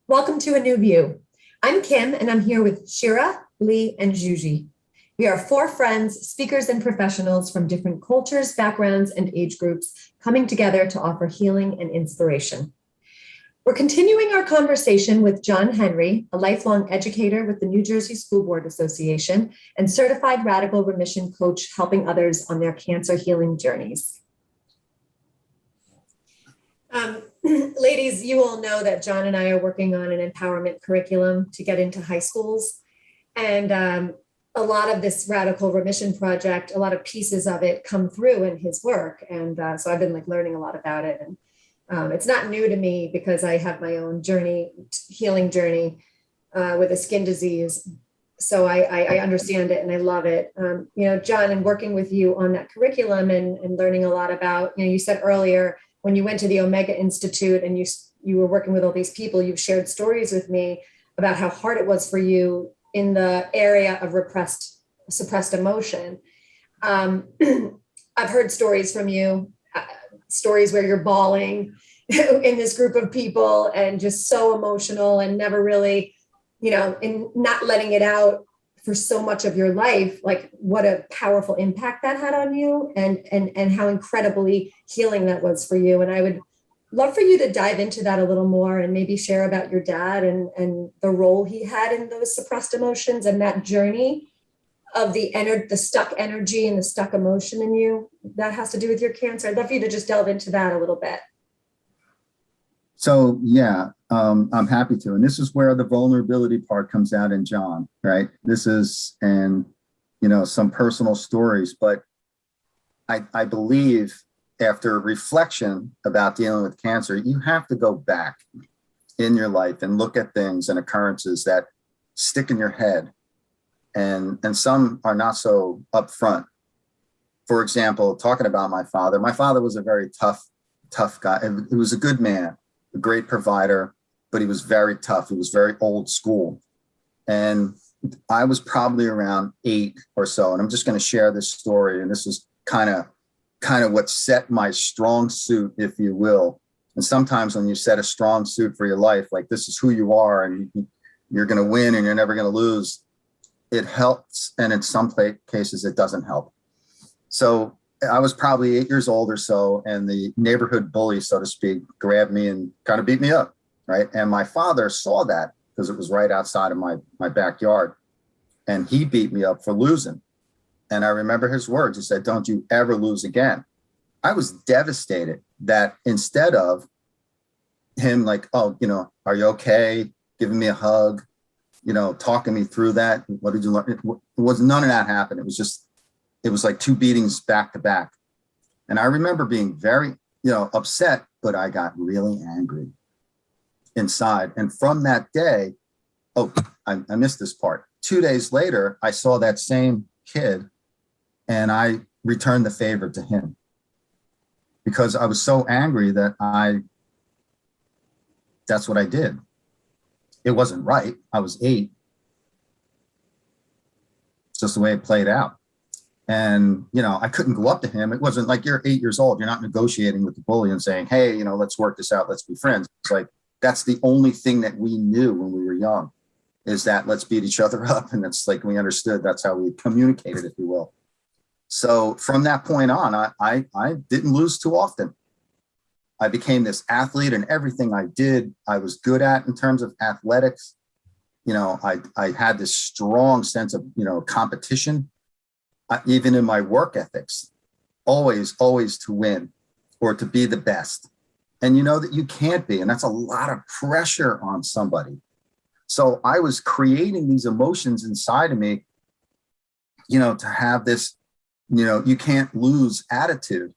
Welcome to A New View. I'm Kim, and I'm here with Shira, Lee, and Juji. We are four friends, speakers, and professionals from different cultures, backgrounds, and age groups coming together to offer healing and inspiration. We're continuing our conversation with John Henry, a lifelong educator with the New Jersey School Board Association and certified radical remission coach helping others on their cancer healing journeys. Ladies, you all know that John and I are working on an empowerment curriculum to get into high schools. And a lot of this radical remission project, a lot of pieces of it come through in his work. And so I've been learning a lot about it. And it's not new to me because I have my own healing journey with a skin disease. So I understand it and I love it. John, and working with you on that curriculum and learning a lot about, you said earlier, when you went to the Omega Institute and you were working with all these people, you've shared stories with me about how hard it was for you in the area of suppressed emotion. I've heard stories from you, stories where you're bawling in this group of people and just so emotional and never really, in not letting it out for so much of your life, like what a powerful impact that had on you and how incredibly healing that was for you. And I would love for you to dive into that a little more and maybe share about your dad and the role he had in those suppressed emotions and that journey of the stuck energy and the stuck emotion in you that has to do with your cancer. I'd love for you to just delve into that a little bit. So, yeah, I'm happy to. And this is where the vulnerability part comes out in John, right? This is, and, some personal stories, but I believe after reflection about dealing with cancer, you have to go back in your life and look at things and occurrences that stick in your head. And some are not so upfront. For example, talking about my father was a very tough guy. He was a good man, a great provider, but he was very tough. He was very old school. And I was probably around 8 or so. And I'm just going to share this story. And this is kind of what set my strong suit, if you will. And sometimes when you set a strong suit for your life, like this is who you are and you're going to win and you're never going to lose, it helps. And in some cases, it doesn't help. So I was probably 8 years old or so, and the neighborhood bully, so to speak, grabbed me and kind of beat me up, right? And my father saw that because it was right outside of my backyard, and he beat me up for losing. And I remember his words. He said, "Don't you ever lose again." I was devastated that instead of him like, "Oh, are you okay?" giving me a hug, talking me through that. What did you learn? It was none of that happened. It was like 2 beatings back to back. And I remember being very, upset, but I got really angry inside. And from that day, I missed this part. 2 days later, I saw that same kid and I returned the favor to him because I was so angry that that's what I did. It wasn't right. I was 8. It's just the way it played out. And, I couldn't go up to him. It wasn't like you're 8 years old. You're not negotiating with the bully and saying, "Hey, let's work this out. Let's be friends." It's like, that's the only thing that we knew when we were young is that let's beat each other up. And it's like, we understood that's how we communicated, if you will. So from that point on, I didn't lose too often. I became this athlete, and everything I did, I was good at in terms of athletics. I had this strong sense of, competition. Even in my work ethics, always to win or to be the best. And that you can't be, and that's a lot of pressure on somebody. So I was creating these emotions inside of me, to have this, you can't lose attitude.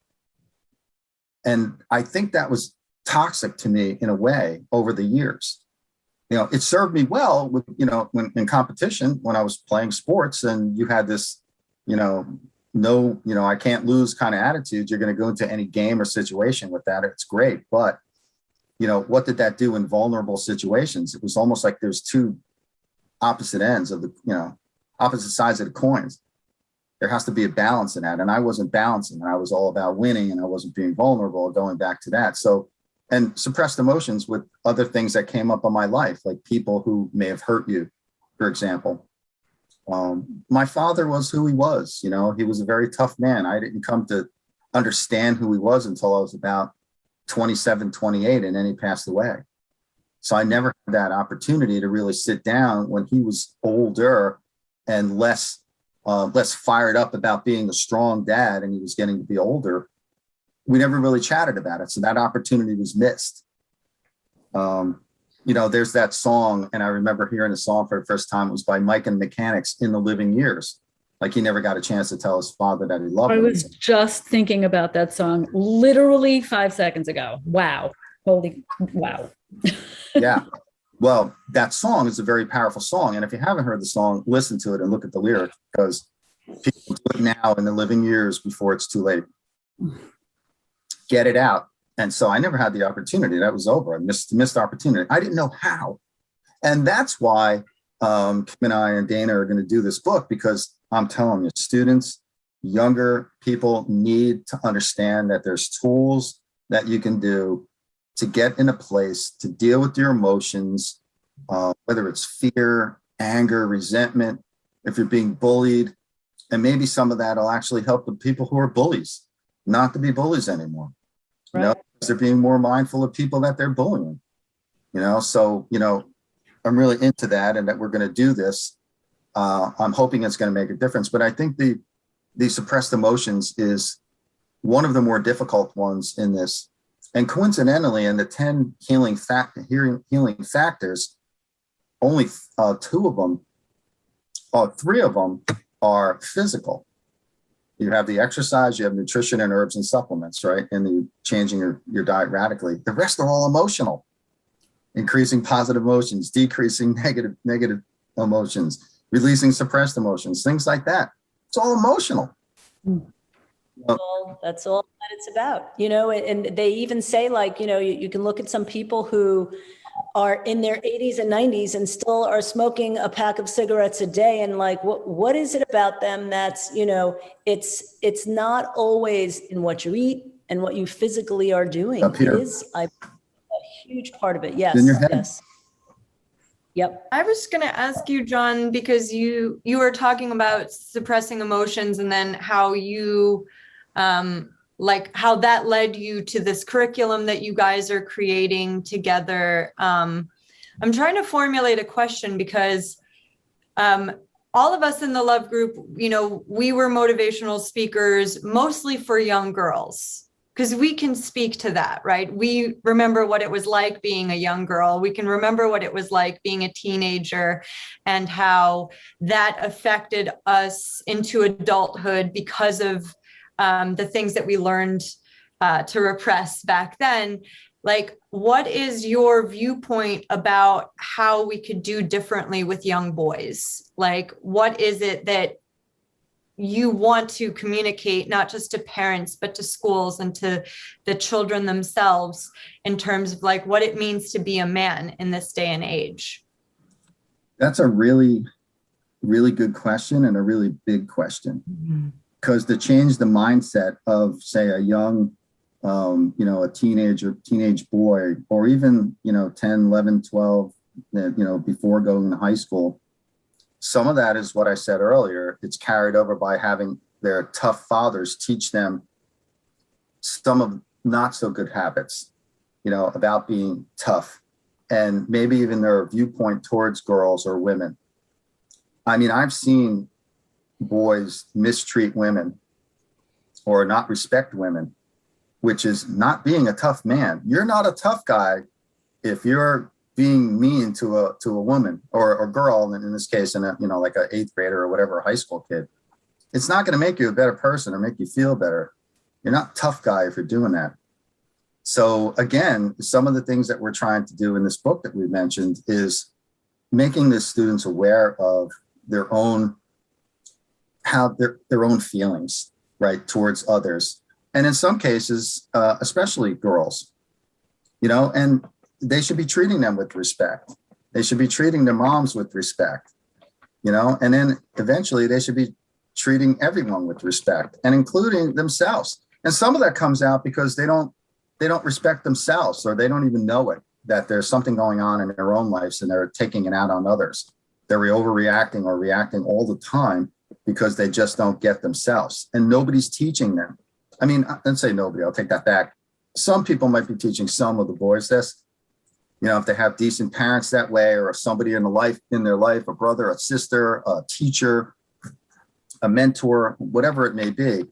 And I think that was toxic to me in a way over the years. It served me well with, when in competition, when I was playing sports and you had this, I can't lose kind of attitude. You're going to go into any game or situation with that. It's great. But, what did that do in vulnerable situations? It was almost like there's 2 opposite ends of the, opposite sides of the coins. There has to be a balance in that. And I wasn't balancing, and I was all about winning, and I wasn't being vulnerable, going back to that. So and suppressed emotions with other things that came up in my life, like people who may have hurt you, for example. My father was who he was. You know, he was a very tough man. I didn't come to understand who he was until I was about 27, 28, and then he passed away. So I never had that opportunity to really sit down when he was older and less fired up about being a strong dad, and he was getting to be older. We never really chatted about it. So that opportunity was missed. You know, there's that song, and I remember hearing the song for the first time. It was by Mike and the Mechanics, In the Living Years. Like, he never got a chance to tell his father that he loved him. I was just thinking about that song literally 5 seconds ago. Wow. Holy wow. Yeah. Well, that song is a very powerful song. And if you haven't heard the song, listen to it and look at the lyrics, because people do it now in the living years before it's too late. Get it out. And so I never had the opportunity. That was over. I missed opportunity. I didn't know how. And that's why Kim and I and Dana are going to do this book, because I'm telling you, students, younger people need to understand that there's tools that you can do to get in a place to deal with your emotions, whether it's fear, anger, resentment, if you're being bullied. And maybe some of that will actually help the people who are bullies not to be bullies anymore. You know, because they're being more mindful of people that they're bullying. You know, so, you know, I'm really into that, and that we're going to do this. I'm hoping it's going to make a difference. But I think the suppressed emotions is one of the more difficult ones in this. And coincidentally, in the 10 healing factors, only 3 of them are physical. You have the exercise, you have nutrition and herbs and supplements, right? And the changing your diet radically. The rest are all emotional. Increasing positive emotions, decreasing negative emotions, releasing suppressed emotions, things like that. It's all emotional. That's all that it's about, you know. And they even say, like, you know, you can look at some people who are in their 80s and 90s and still are smoking a pack of cigarettes a day, and like, what is it about them that's, you know, it's not always in what you eat and what you physically are doing. Up here. It is a huge part of it. Yes. In your head. Yes. Yep. I was going to ask you, John, because you were talking about suppressing emotions, and then how you like how that led you to this curriculum that you guys are creating together. I'm trying to formulate a question, because all of us in the Love group, you know, we were motivational speakers mostly for young girls, because we can speak to that, right? We remember what it was like being a young girl. We can remember what it was like being a teenager, and how that affected us into adulthood because of the things that we learned to repress back then. Like, what is your viewpoint about how we could do differently with young boys? Like, what is it that you want to communicate, not just to parents, but to schools and to the children themselves, in terms of like what it means to be a man in this day and age? That's a really, really good question, and a really big question. Mm-hmm. Because to change the mindset of, say, a young, you know, a teenage boy, or even, you know, 10, 11, 12, you know, before going to high school, some of that is what I said earlier. It's carried over by having their tough fathers teach them some of not so good habits, you know, about being tough, and maybe even their viewpoint towards girls or women. I mean, I've seen boys mistreat women or not respect women, which is not being a tough man. You're not a tough guy if you're being mean to a woman or a girl, in this case, and you know, like an 8th grader or whatever, a high school kid. It's not going to make you a better person or make you feel better. You're not a tough guy if you're doing that. So again, some of the things that we're trying to do in this book that we mentioned is making the students aware of their own their own feelings, right, towards others. And in some cases, especially girls, you know, and they should be treating them with respect. They should be treating their moms with respect, you know, and then eventually they should be treating everyone with respect, and including themselves. And some of that comes out because they don't they don't respect themselves, or they don't even know it, that there's something going on in their own lives and they're taking it out on others. They're overreacting or reacting all the time because they just don't get themselves, and nobody's teaching them. I mean, let's say nobody, I'll take that back. Some people might be teaching some of the boys this, if they have decent parents that way, or somebody in their life, a brother, a sister, a teacher, a mentor, whatever it may be.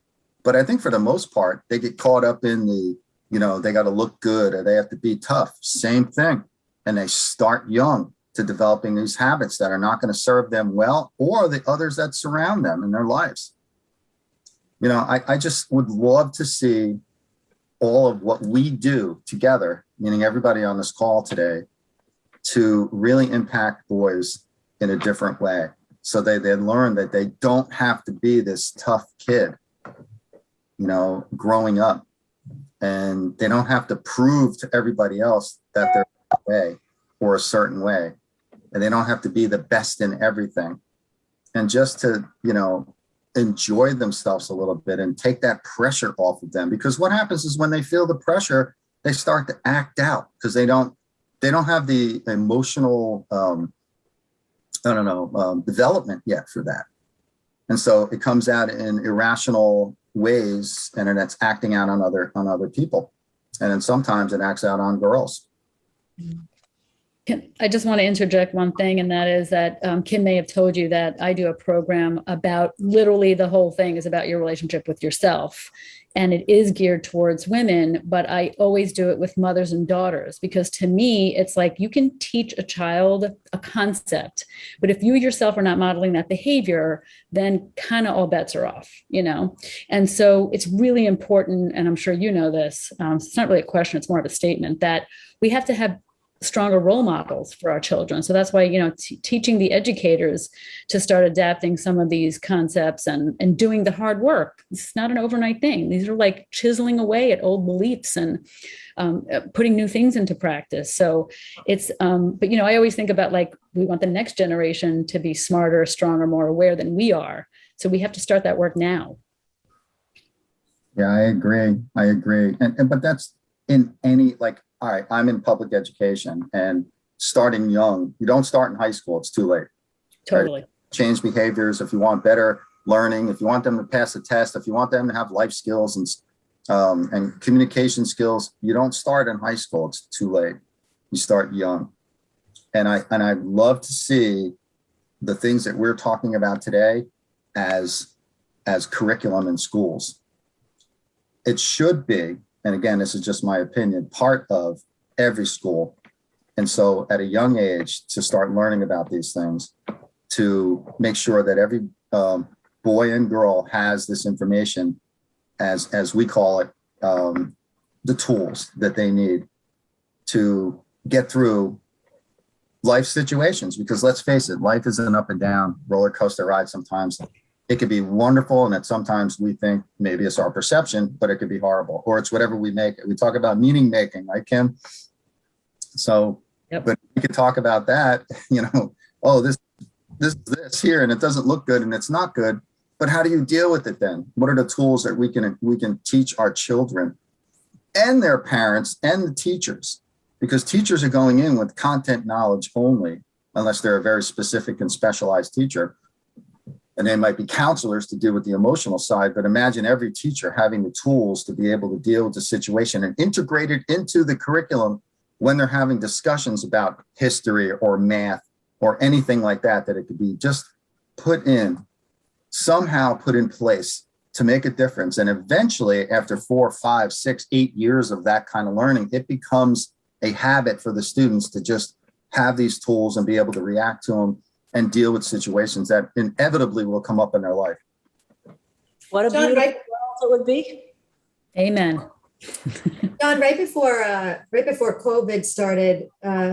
But I think for the most part, they get caught up in they got to look good or they have to be tough. Same thing. And they start young to developing these habits that are not going to serve them well, or the others that surround them in their lives. I just would love to see all of what we do together, meaning everybody on this call today, to really impact boys in a different way. So they learn that they don't have to be this tough kid, growing up. And they don't have to prove to everybody else that they're that way or a certain way. And they don't have to be the best in everything. And just to, enjoy themselves a little bit and take that pressure off of them. Because what happens is when they feel the pressure, they start to act out because they don't have the emotional, development yet for that. And so it comes out in irrational ways, and then it's acting out on other people. And then sometimes it acts out on girls. I just want to interject one thing, and that is that Kim may have told you that I do a program about, literally the whole thing is about your relationship with yourself. And it is geared towards women, but I always do it with mothers and daughters, because to me, it's like you can teach a child a concept, but if you yourself are not modeling that behavior, then kind of all bets are off, And so it's really important, and I'm sure you know this, it's not really a question, it's more of a statement, that we have to have stronger role models for our children. So that's why, teaching the educators to start adapting some of these concepts and doing the hard work. It's not an overnight thing. These are like chiseling away at old beliefs and putting new things into practice. So it's, but I always think about, like, we want the next generation to be smarter, stronger, more aware than we are. So we have to start that work now. Yeah, I agree. But that's in any, all right, I'm in public education, and starting young, you don't start in high school, it's too late. Totally. Right? Change behaviors. If you want better learning, if you want them to pass a test, if you want them to have life skills and communication skills, you don't start in high school, it's too late. You start young. And I'd love to see the things that we're talking about today as curriculum in schools. It should be, and again, this is just my opinion, part of every school. And so at a young age, to start learning about these things, to make sure that every boy and girl has this information, as we call it, the tools that they need to get through life situations. Because let's face it, life is an up and down roller coaster ride sometimes. It could be wonderful, and that sometimes we think maybe it's our perception, but it could be horrible, or it's whatever we make it. We talk about meaning making, right, Kim? So, yep. But we could talk about that, this here, and it doesn't look good and it's not good, but how do you deal with it then? What are the tools that we can teach our children and their parents and the teachers? Because teachers are going in with content knowledge only, unless they're a very specific and specialized teacher. And they might be counselors to deal with the emotional side, but imagine every teacher having the tools to be able to deal with the situation and integrate it into the curriculum when they're having discussions about history or math or anything like that, that it could be just somehow put in place to make a difference. And eventually, after 4, 5, 6, 8 years of that kind of learning, it becomes a habit for the students to just have these tools and be able to react to them and deal with situations that inevitably will come up in their life. What a beautiful world it would be. Amen. John, right before COVID started,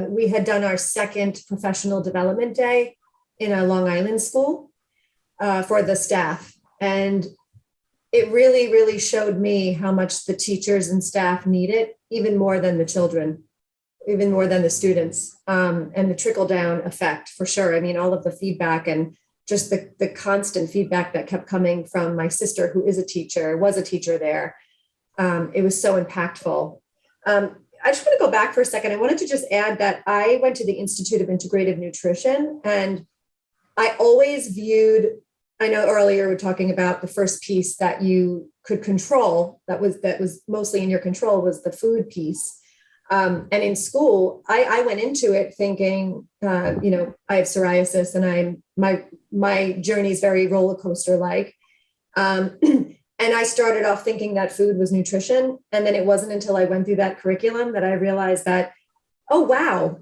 we had done our second professional development day in a Long Island school for the staff. And it really, really showed me how much the teachers and staff need it, even more than the children, even more than the students, and the trickle down effect for sure. I mean, all of the feedback and just the constant feedback that kept coming from my sister, who is a teacher, was a teacher there. It was so impactful. I just want to go back for a second. I wanted to just add that I went to the Institute of Integrative Nutrition, and I always viewed, I know earlier we were talking about the first piece that you could control, that was mostly in your control, was the food piece. And in school, I went into it thinking, I have psoriasis, and my journey is very roller coaster like. And I started off thinking that food was nutrition. And then it wasn't until I went through that curriculum that I realized that, oh, wow,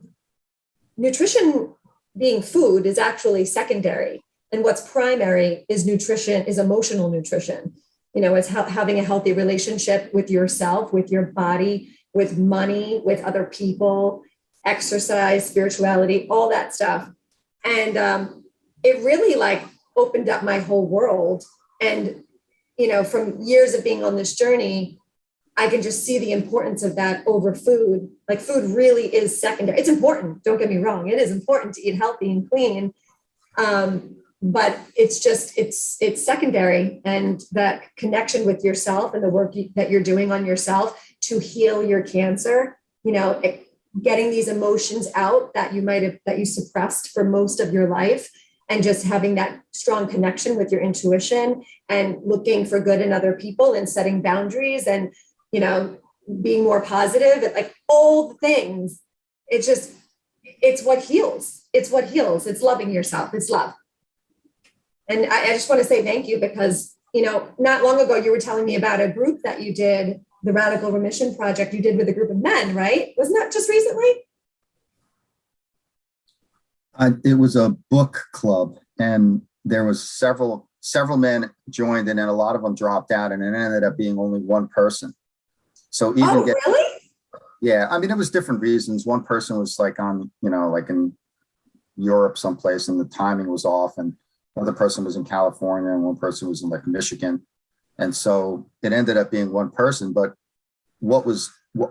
nutrition being food is actually secondary. And what's primary is nutrition, is emotional nutrition. It's having a healthy relationship with yourself, with your body, with money, with other people, exercise, spirituality, all that stuff. And it really opened up my whole world. And from years of being on this journey, I can just see the importance of that over food. Like, food really is secondary. It's important. Don't get me wrong. It is important to eat healthy and clean. But it's secondary. And that connection with yourself and the work that you're doing on yourself to heal your cancer, getting these emotions out that you suppressed for most of your life, and just having that strong connection with your intuition and looking for good in other people and setting boundaries and, being more positive and all the things. It's what heals. It's what heals. It's loving yourself. It's love. And I just want to say thank you because, not long ago, you were telling me about a group that you did, the Radical Remission Project you did with a group of men, right? Wasn't that just recently? It was a book club, and there was several men joined, and then a lot of them dropped out, and it ended up being only one person. So really? Yeah, I mean, it was different reasons. One person was on, in Europe someplace, and the timing was off, and another person was in California, and one person was in Michigan, and so it ended up being one person. But what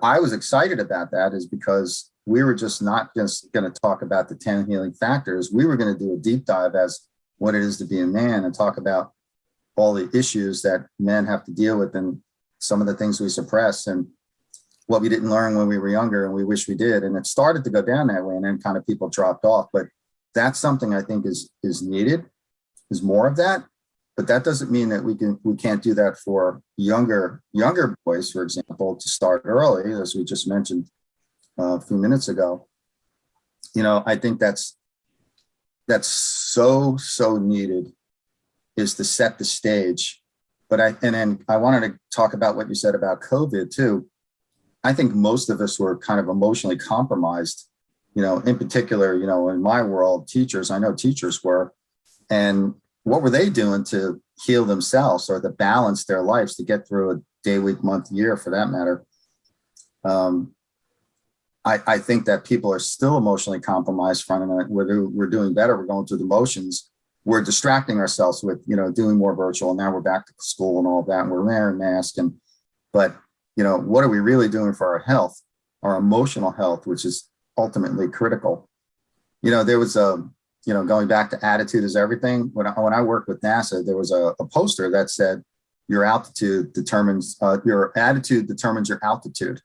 I was excited about that is because we were just not just going to talk about the 10 healing factors. We were going to do a deep dive as what it is to be a man and talk about all the issues that men have to deal with and some of the things we suppress and what we didn't learn when we were younger and we wish we did. And it started to go down that way, and then kind of people dropped off. But that's something I think is needed, is more of that. But that doesn't mean that we can't do that for younger boys, for example, to start early, as we just mentioned a few minutes ago. I think that's so needed, is to set the stage. But then I wanted to talk about what you said about COVID too. I think most of us were kind of emotionally compromised, in particular, in my world, teachers, I know teachers were, and what were they doing to heal themselves or to balance their lives to get through a day, week, month, year, for that matter? I think that people are still emotionally compromised from it. We're doing better. We're going through the motions. We're distracting ourselves with, doing more virtual. And now we're back to school and all of that. And we're wearing masks. But what are we really doing for our health, our emotional health, which is ultimately critical? There was going back to attitude is everything. When I worked with NASA, there was a poster that said, your attitude determines your altitude.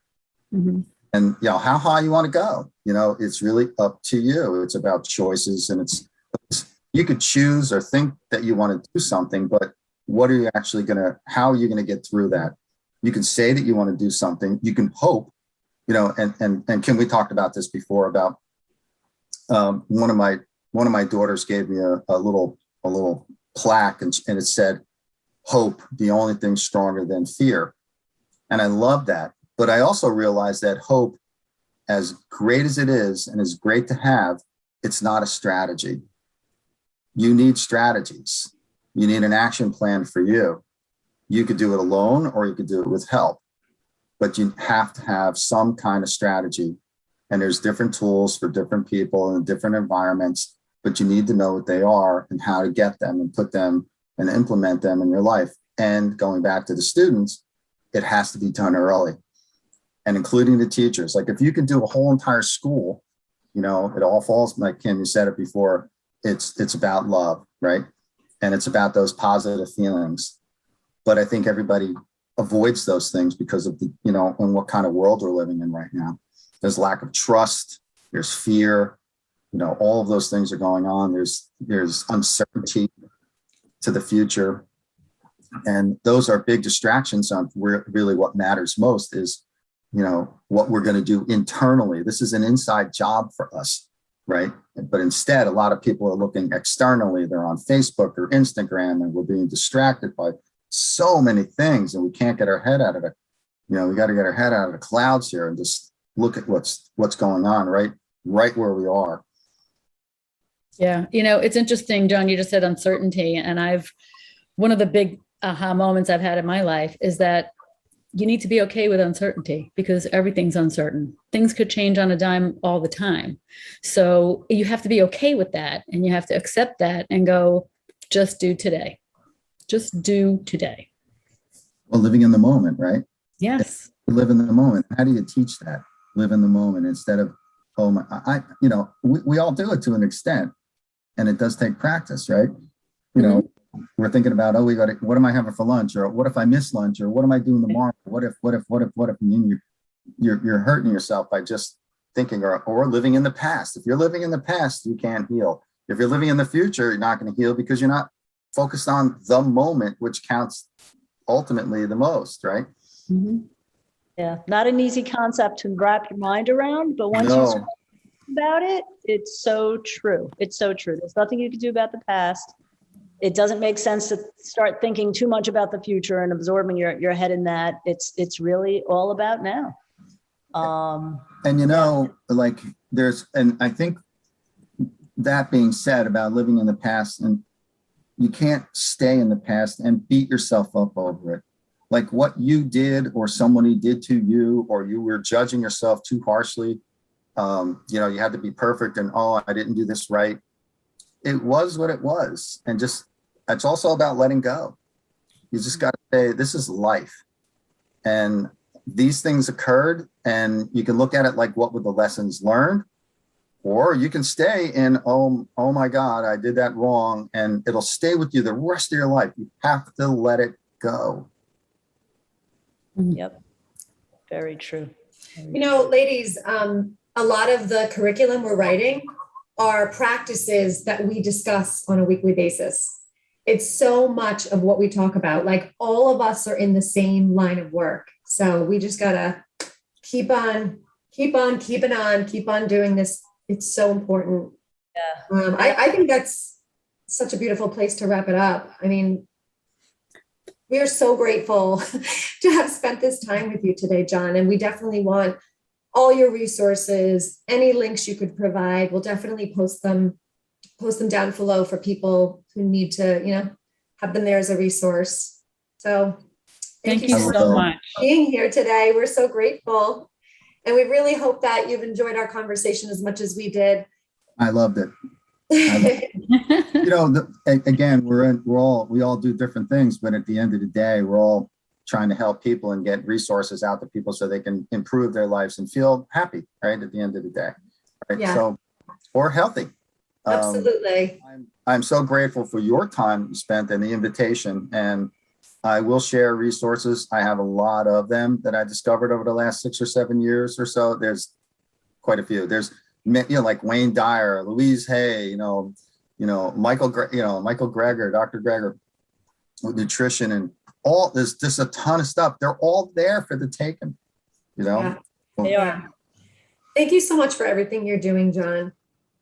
Mm-hmm. And how high you want to go, it's really up to you. It's about choices, and you could choose or think that you want to do something, but what are you actually how are you going to get through that? You can say that you want to do something. You can hope, and Kim, we talked about this before about one of my daughters gave me a little plaque, and it said, hope, the only thing stronger than fear. And I love that. But I also realized that hope, as great as it is and is great to have, it's not a strategy. You need strategies. You need an action plan for you. You could do it alone or you could do it with help, but you have to have some kind of strategy. And there's different tools for different people in different environments, but you need to know what they are and how to get them and put them and implement them in your life. And going back to the students, it has to be done early. And including the teachers. Like, if you can do a whole entire school, it all falls, like Kim, you said it before, it's about love, right? And it's about those positive feelings. But I think everybody avoids those things because of the, you know, and what kind of world we're living in right now. There's lack of trust, there's fear, you know, all of those things are going on. There's uncertainty to the future. And those are big distractions on really what matters most is, you know, what we're going to do internally. This is an inside job for us, right? But instead, a lot of people are looking externally. They're on Facebook or Instagram, and we're being distracted by so many things, and we can't get our head out of it. You know, we got to get our head out of the clouds here and just look at what's going on right where we are. Yeah. You know, it's interesting, John, you just said uncertainty. And one of the big aha moments I've had in my life is that you need to be okay with uncertainty because everything's uncertain. Things could change on a dime all the time. So you have to be okay with that, and you have to accept that and go, just do today. Just do today. Well, living in the moment, right? Yes. Live in the moment. How do you teach that? Live in the moment instead of, oh my, you know, we all do it to an extent, and it does take practice, right? You know, we're thinking about, oh, what am I having for lunch? Or what if I miss lunch? Or what am I doing tomorrow? What if, and you're hurting yourself by just thinking or living in the past. If you're living in the past, you can't heal. If you're living in the future, you're not going to heal because you're not focused on the moment, which counts ultimately the most, right? Mm-hmm. Yeah, not an easy concept to wrap your mind around, but once you start thinking about it, it's so true. It's so true. There's nothing you can do about the past. It doesn't make sense to start thinking too much about the future and absorbing your head in that. It's really all about now. And you know, like and I think that being said about living in the past, and you can't stay in the past and beat yourself up over it. Like what you did or somebody did to you, or you were judging yourself too harshly. You know, you had to be perfect and, oh, I didn't do this right. It was what it was. And just, it's also about letting go. You just got to say, this is life. And these things occurred, and you can look at it like, what were the lessons learned? Or you can stay in, oh my God, I did that wrong. And it'll stay with you the rest of your life. You have to let it go. Yep. Very true. You know, ladies, a lot of the curriculum we're writing are practices that we discuss on a weekly basis. It's so much of what we talk about. Like all of us are in the same line of work. So we just gotta keep on doing this. It's so important. Yeah. I think that's such a beautiful place to wrap it up. I mean, we are so grateful to have spent this time with you today, John. And we definitely want all your resources, any links you could provide. We'll definitely post them down below for people who need to, you know, have them there as a resource. So thank you so much for being here today. We're so grateful. And we really hope that you've enjoyed our conversation as much as we did. I loved it. You know, again, we all do different things, but at the end of the day, we're all trying to help people and get resources out to people so they can improve their lives and feel happy, right? At the end of the day, right? Yeah. So, or healthy. Absolutely. I'm so grateful for your time spent and the invitation, and I will share resources. I have a lot of them that I discovered over the last 6 or 7 years or so. There's quite a few. There's, you know, like Wayne Dyer, Louise Hay, Michael Greger, Dr. Greger with nutrition, and all. There's just a ton of stuff. They're all there for the taking, you know. Yeah. They are. Thank you so much for everything you're doing, John.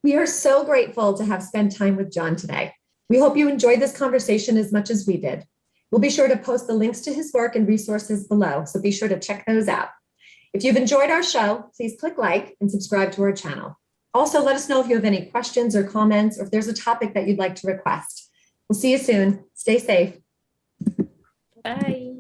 We are so grateful to have spent time with John today. We hope you enjoyed this conversation as much as we did. We'll be sure to post the links to his work and resources below, so be sure to check those out. If you've enjoyed our show, please click like and subscribe to our channel. Also, let us know if you have any questions or comments, or if there's a topic that you'd like to request. We'll see you soon. Stay safe. Bye.